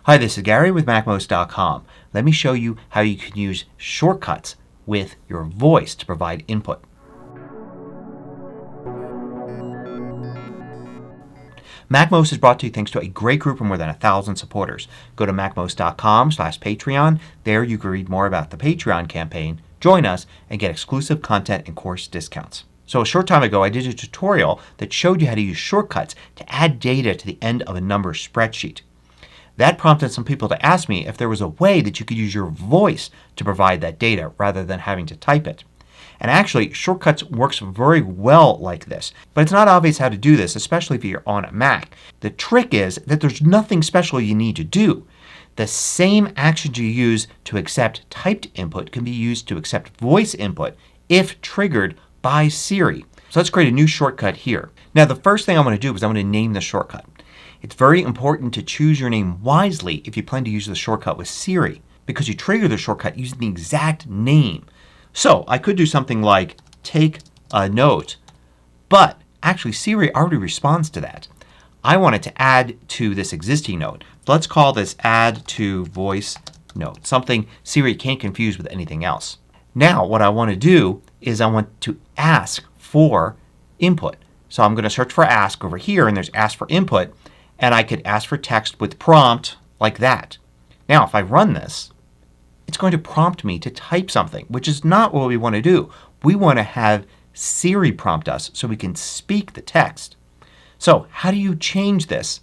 Hi, this is Gary with MACMOST.com. Let me show you how you can use shortcuts with your voice to provide input. MACMOST is brought to you thanks to a great group of more than 1,000 supporters. Go to MACMOST.com/Patreon. There you can read more about the Patreon campaign, join us, and get exclusive content and course discounts. So a short time ago I did a tutorial that showed you how to use shortcuts to add data to the end of a number spreadsheet. That prompted some people to ask me if there was a way that you could use your voice to provide that data rather than having to type it. And actually shortcuts works very well like this. But it's not obvious how to do this, especially if you're on a Mac. The trick is that there's nothing special you need to do. The same actions you use to accept typed input can be used to accept voice input if triggered by Siri. So let's create a new shortcut here. Now the first thing I'm going to do is I'm going to name the shortcut. It's very important to choose your name wisely if you plan to use the shortcut with Siri because you trigger the shortcut using the exact name. So I could do something like take a note, but actually Siri already responds to that. I want it to add to this existing note. So let's call this add to voice note, something Siri can't confuse with anything else. Now what I want to do is I want to ask for input. So I'm going to search for ask over here and there's ask for input. And I could ask for text with prompt like that. Now if I run this, it's going to prompt me to type something, which is not what we want to do. We want to have Siri prompt us so we can speak the text. So how do you change this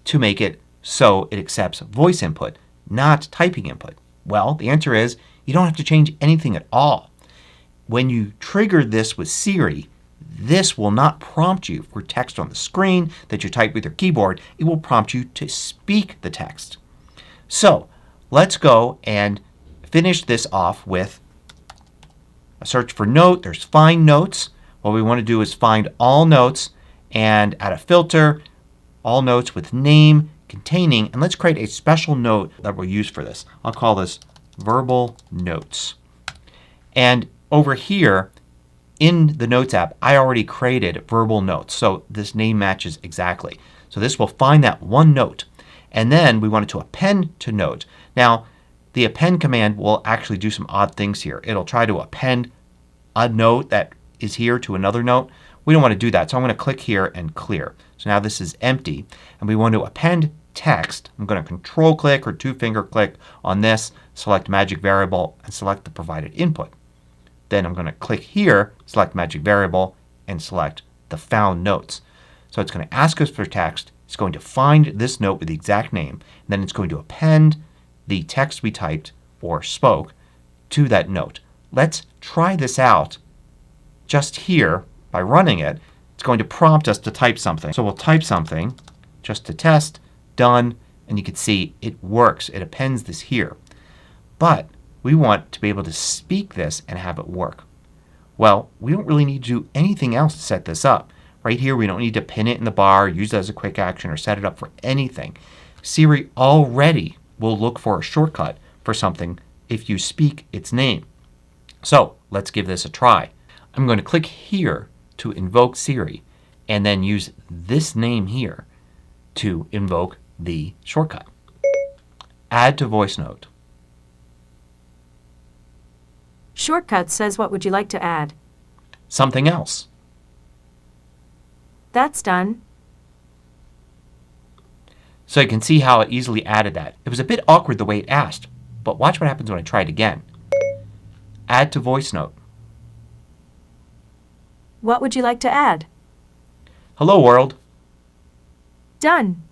to make it so it accepts voice input, not typing input? Well, the answer is you don't have to change anything at all. When you trigger this with Siri, this will not prompt you for text on the screen that you type with your keyboard. It will prompt you to speak the text. So let's go and finish this off with a search for note. There's find notes. What we want to do is find all notes and add a filter, all notes with name containing, and let's create a special note that we'll use for this. I'll call this verbal notes. And over here in the Notes app I already created verbal notes. So this name matches exactly. So this will find that one note. And then we want it to append to note. Now the append command will actually do some odd things here. It'll try to append a note that is here to another note. We don't want to do that. So I'm going to click here and clear. So now this is empty. And we want to append text. I'm going to control click or two finger click on this, select magic variable, and select the provided input. Then I'm going to click here, select magic variable, and select the found notes. So it's going to ask us for text. It's going to find this note with the exact name. And then it's going to append the text we typed or spoke to that note. Let's try this out just here by running it. It's going to prompt us to type something. So we'll type something just to test. Done. And you can see it works. It appends this here. But we want to be able to speak this and have it work. Well, we don't really need to do anything else to set this up. Right here we don't need to pin it in the bar, use it as a quick action, or set it up for anything. Siri already will look for a shortcut for something if you speak its name. So let's give this a try. I'm going to click here to invoke Siri and then use this name here to invoke the shortcut. Add to voice note. Shortcut says what would you like to add? Something else. That's done. So you can see how it easily added that. It was a bit awkward the way it asked, but watch what happens when I try it again. Add to voice note. What would you like to add? Hello world. Done.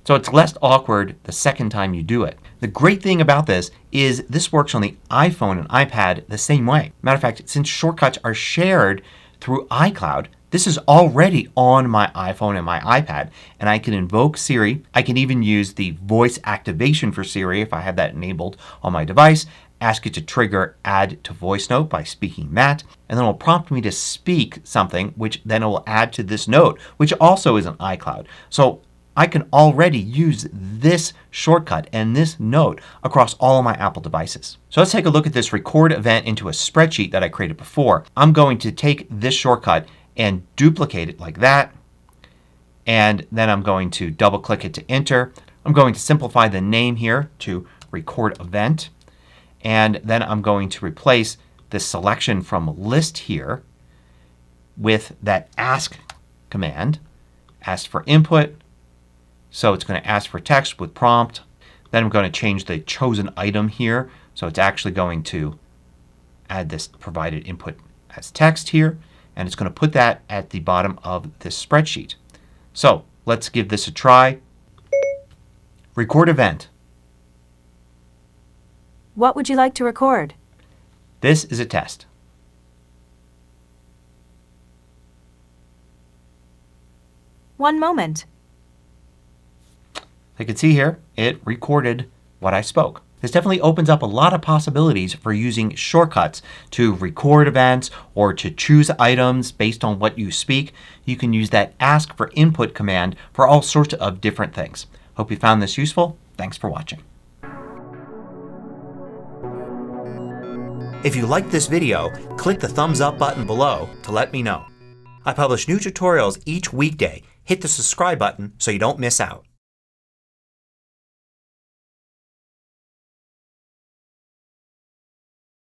So it's less awkward the second time you do it. The great thing about this is this works on the iPhone and iPad the same way. Matter of fact, since shortcuts are shared through iCloud, this is already on my iPhone and my iPad and I can invoke Siri. I can even use the voice activation for Siri if I have that enabled on my device. Ask it to trigger add to voice note by speaking that, and then it will prompt me to speak something which then it will add to this note, which also is an iCloud. So I can already use this shortcut and this note across all of my Apple devices. So let's take a look at this record event into a spreadsheet that I created before. I'm going to take this shortcut and duplicate it like that. And then I'm going to double click it to enter. I'm going to simplify the name here to record event. And then I'm going to replace this selection from list here with that ask command. Ask for input. So it's going to ask for text with prompt. Then I'm going to change the chosen item here. So it's actually going to add this provided input as text here. And it's going to put that at the bottom of this spreadsheet. So let's give this a try. Record event. What would you like to record? This is a test. One moment. You can see here it recorded what I spoke. This definitely opens up a lot of possibilities for using shortcuts to record events or to choose items based on what you speak. You can use that ask for input command for all sorts of different things. Hope you found this useful. Thanks for watching. If you liked this video, click the thumbs up button below to let me know. I publish new tutorials each weekday. Hit the subscribe button so you don't miss out.